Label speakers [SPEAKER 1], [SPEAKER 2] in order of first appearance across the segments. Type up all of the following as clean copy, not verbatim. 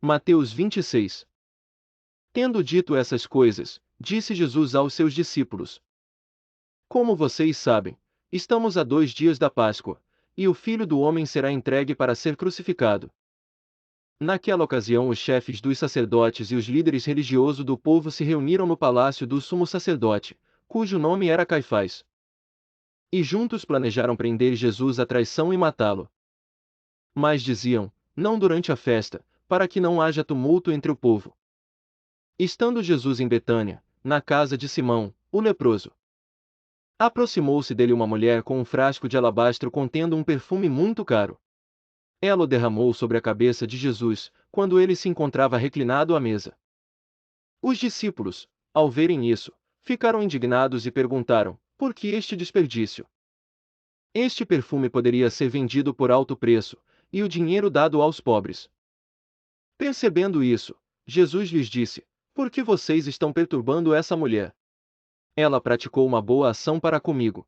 [SPEAKER 1] Mateus 26. Tendo dito essas coisas, disse Jesus aos seus discípulos: Como vocês sabem, estamos a 2 dias da Páscoa, e o Filho do Homem será entregue para ser crucificado. Naquela ocasião os chefes dos sacerdotes e os líderes religiosos do povo se reuniram no palácio do sumo sacerdote, cujo nome era Caifás. E juntos planejaram prender Jesus à traição e matá-lo. Mas diziam, não durante a festa, para que não haja tumulto entre o povo. Estando Jesus em Betânia, na casa de Simão, o leproso, aproximou-se dele uma mulher com um frasco de alabastro contendo um perfume muito caro. Ela o derramou sobre a cabeça de Jesus, quando ele se encontrava reclinado à mesa. Os discípulos, ao verem isso, ficaram indignados e perguntaram: por que este desperdício? Este perfume poderia ser vendido por alto preço, e o dinheiro dado aos pobres. Percebendo isso, Jesus lhes disse: por que vocês estão perturbando essa mulher? Ela praticou uma boa ação para comigo.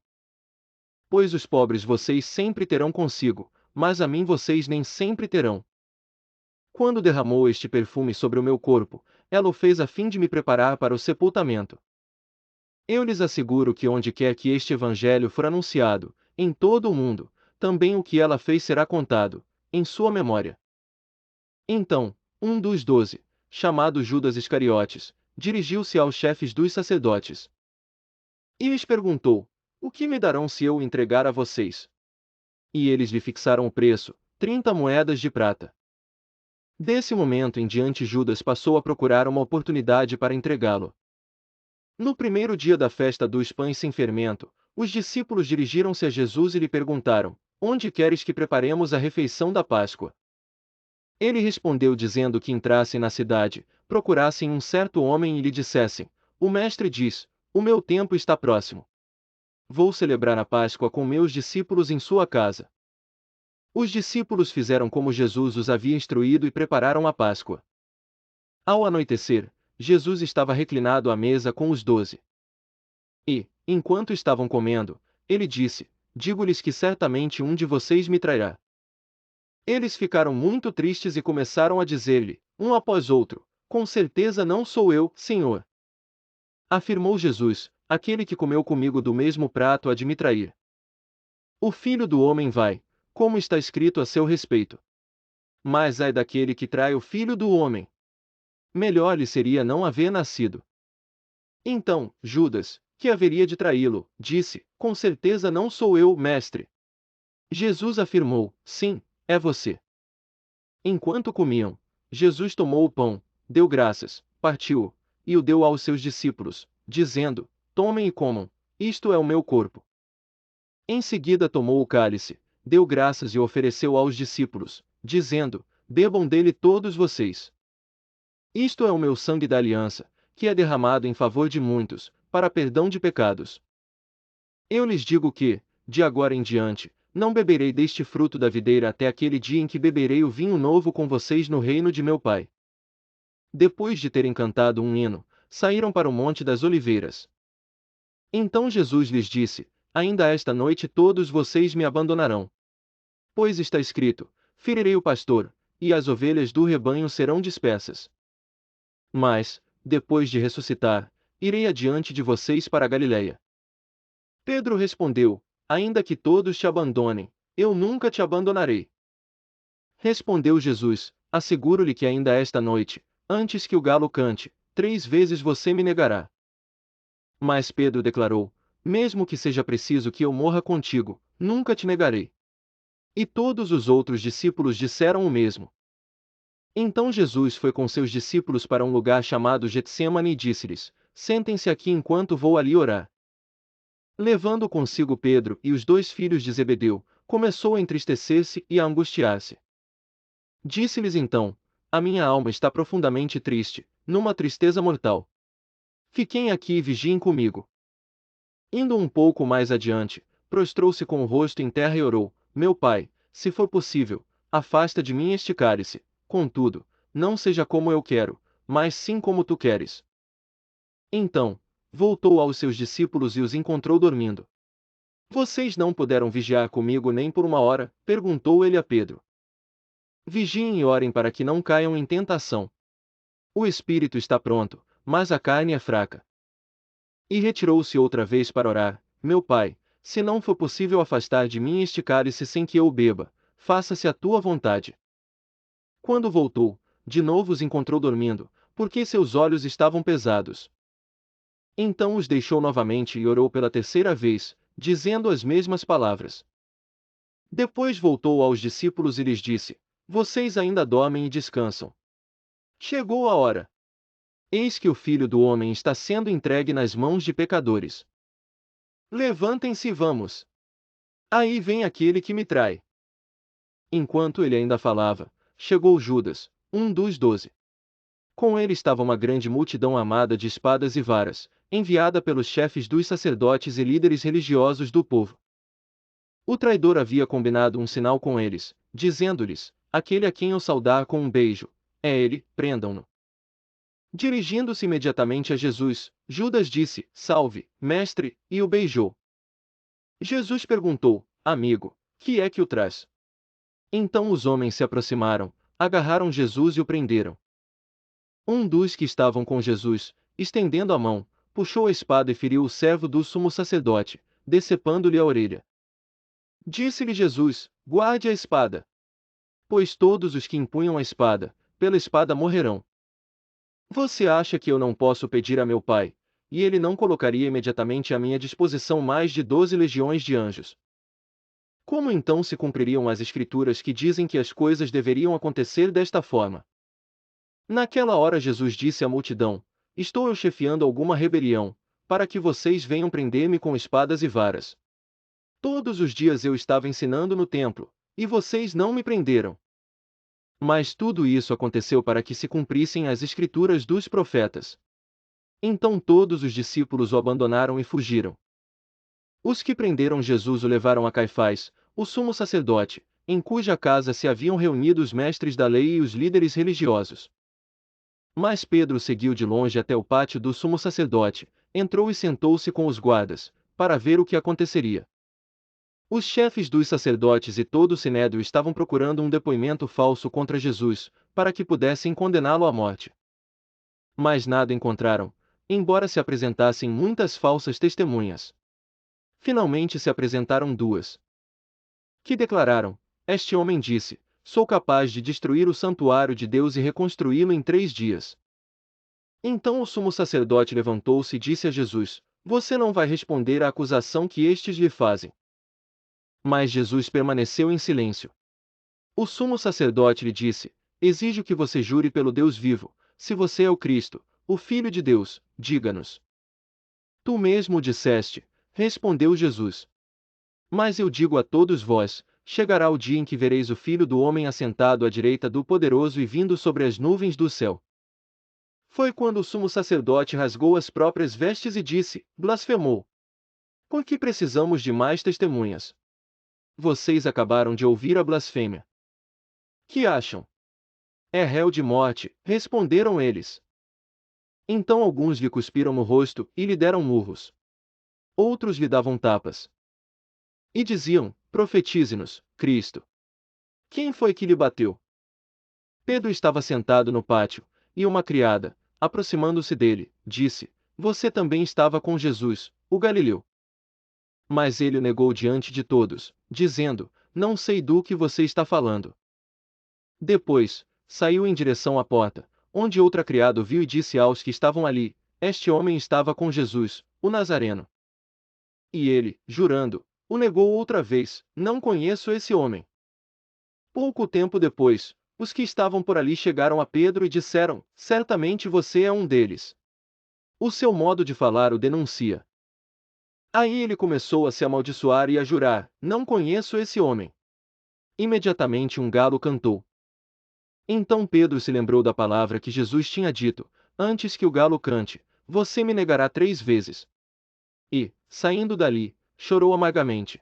[SPEAKER 1] Pois os pobres vocês sempre terão consigo, mas a mim vocês nem sempre terão. Quando derramou este perfume sobre o meu corpo, ela o fez a fim de me preparar para o sepultamento. Eu lhes asseguro que onde quer que este evangelho for anunciado, em todo o mundo, também o que ela fez será contado, em sua memória. Então, um dos 12, chamado Judas Iscariotes, dirigiu-se aos chefes dos sacerdotes e lhes perguntou: o que me darão se eu o entregar a vocês? E eles lhe fixaram o preço, 30 moedas de prata. Desse momento em diante Judas passou a procurar uma oportunidade para entregá-lo. No primeiro dia da festa dos pães sem fermento, os discípulos dirigiram-se a Jesus e lhe perguntaram: onde queres que preparemos a refeição da Páscoa? Ele respondeu dizendo que entrassem na cidade, procurassem um certo homem e lhe dissessem: o mestre diz, o meu tempo está próximo. Vou celebrar a Páscoa com meus discípulos em sua casa. Os discípulos fizeram como Jesus os havia instruído e prepararam a Páscoa. Ao anoitecer, Jesus estava reclinado à mesa com os 12. E, enquanto estavam comendo, ele disse: digo-lhes que certamente um de vocês me trairá. Eles ficaram muito tristes e começaram a dizer-lhe, um após outro: com certeza não sou eu, Senhor. Afirmou Jesus: aquele que comeu comigo do mesmo prato há de me trair. O Filho do Homem vai, como está escrito a seu respeito. Mas ai daquele que trai o Filho do Homem. Melhor lhe seria não haver nascido. Então, Judas, que haveria de traí-lo, disse: com certeza não sou eu, mestre. Jesus afirmou: sim, é você. Enquanto comiam, Jesus tomou o pão, deu graças, partiu-o, e o deu aos seus discípulos, dizendo: tomem e comam, isto é o meu corpo. Em seguida tomou o cálice, deu graças e o ofereceu aos discípulos, dizendo: bebam dele todos vocês. Isto é o meu sangue da aliança, que é derramado em favor de muitos, para perdão de pecados. Eu lhes digo que, de agora em diante, não beberei deste fruto da videira até aquele dia em que beberei o vinho novo com vocês no reino de meu Pai. Depois de terem cantado um hino, saíram para o Monte das Oliveiras. Então Jesus lhes disse: ainda esta noite todos vocês me abandonarão. Pois está escrito: ferirei o pastor, e as ovelhas do rebanho serão dispersas. Mas, depois de ressuscitar, irei adiante de vocês para a Galiléia. Pedro respondeu: ainda que todos te abandonem, eu nunca te abandonarei. Respondeu Jesus: asseguro-lhe que ainda esta noite, antes que o galo cante, 3 vezes você me negará. Mas Pedro declarou: mesmo que seja preciso que eu morra contigo, nunca te negarei. E todos os outros discípulos disseram o mesmo. Então Jesus foi com seus discípulos para um lugar chamado Getsêmani e disse-lhes: sentem-se aqui enquanto vou ali orar. Levando consigo Pedro e os 2 filhos de Zebedeu, começou a entristecer-se e a angustiar-se. Disse-lhes então: a minha alma está profundamente triste, numa tristeza mortal. Fiquem aqui e vigiem comigo. Indo um pouco mais adiante, prostrou-se com o rosto em terra e orou: meu pai, se for possível, afasta de mim este cálice, contudo, não seja como eu quero, mas sim como tu queres. Então, voltou aos seus discípulos e os encontrou dormindo. Vocês não puderam vigiar comigo nem por uma hora? Perguntou ele a Pedro. Vigiem e orem para que não caiam em tentação. O espírito está pronto, mas a carne é fraca. E retirou-se outra vez para orar: Meu pai, se não for possível afastar de mim este cálice sem que eu o beba, faça-se a tua vontade. Quando voltou, de novo os encontrou dormindo, porque seus olhos estavam pesados. Então os deixou novamente e orou pela terceira vez, dizendo as mesmas palavras. Depois voltou aos discípulos e lhes disse: Vocês ainda dormem e descansam. Chegou a hora. Eis que o Filho do Homem está sendo entregue nas mãos de pecadores. Levantem-se e vamos. Aí vem aquele que me trai. Enquanto ele ainda falava, chegou Judas, um dos 12. Com ele estava uma grande multidão armada de espadas e varas, enviada pelos chefes dos sacerdotes e líderes religiosos do povo. O traidor havia combinado um sinal com eles, dizendo-lhes: Aquele a quem eu saudar com um beijo, é ele, prendam-no. Dirigindo-se imediatamente a Jesus, Judas disse: Salve, mestre, e o beijou. Jesus perguntou: Amigo, que é que o traz? Então os homens se aproximaram, agarraram Jesus e o prenderam. Um dos que estavam com Jesus, estendendo a mão, puxou a espada e feriu o servo do sumo sacerdote, decepando-lhe a orelha. Disse-lhe Jesus: Guarde a espada. Pois todos os que empunham a espada, pela espada morrerão. Você acha que eu não posso pedir a meu Pai, e ele não colocaria imediatamente à minha disposição mais de 12 legiões de anjos? Como então se cumpririam as Escrituras que dizem que as coisas deveriam acontecer desta forma? Naquela hora Jesus disse à multidão: Estou eu chefiando alguma rebelião, para que vocês venham prender-me com espadas e varas? Todos os dias eu estava ensinando no templo, e vocês não me prenderam. Mas tudo isso aconteceu para que se cumprissem as Escrituras dos profetas. Então todos os discípulos o abandonaram e fugiram. Os que prenderam Jesus o levaram a Caifás, o sumo sacerdote, em cuja casa se haviam reunido os mestres da lei e os líderes religiosos. Mas Pedro seguiu de longe até o pátio do sumo sacerdote, entrou e sentou-se com os guardas, para ver o que aconteceria. Os chefes dos sacerdotes e todo o sinédrio estavam procurando um depoimento falso contra Jesus, para que pudessem condená-lo à morte. Mas nada encontraram, embora se apresentassem muitas falsas testemunhas. Finalmente se apresentaram duas, que declararam: Este homem disse: Sou capaz de destruir o santuário de Deus e reconstruí-lo em 3 dias. Então o sumo sacerdote levantou-se e disse a Jesus: Você não vai responder à acusação que estes lhe fazem. Mas Jesus permaneceu em silêncio. O sumo sacerdote lhe disse: Exijo que você jure pelo Deus vivo, se você é o Cristo, o Filho de Deus, diga-nos. Tu mesmo o disseste, respondeu Jesus. Mas eu digo a todos vós: chegará o dia em que vereis o Filho do Homem assentado à direita do Poderoso e vindo sobre as nuvens do céu. Foi quando o sumo sacerdote rasgou as próprias vestes e disse: Blasfemou. Por que precisamos de mais testemunhas? Vocês acabaram de ouvir a blasfêmia. Que acham? É réu de morte, responderam eles. Então alguns lhe cuspiram no rosto e lhe deram murros. Outros lhe davam tapas. E diziam: Profetize-nos, Cristo. Quem foi que lhe bateu? Pedro estava sentado no pátio, e uma criada, aproximando-se dele, disse: Você também estava com Jesus, o Galileu. Mas ele o negou diante de todos, dizendo: Não sei do que você está falando. Depois, saiu em direção à porta, onde outra criada o viu e disse aos que estavam ali: Este homem estava com Jesus, o Nazareno. E ele, jurando, o negou outra vez: Não conheço esse homem. Pouco tempo depois, os que estavam por ali chegaram a Pedro e disseram: Certamente você é um deles. O seu modo de falar o denuncia. Aí ele começou a se amaldiçoar e a jurar: Não conheço esse homem. Imediatamente um galo cantou. Então Pedro se lembrou da palavra que Jesus tinha dito: Antes que o galo cante, você me negará 3 vezes. E, saindo dali, chorou amargamente.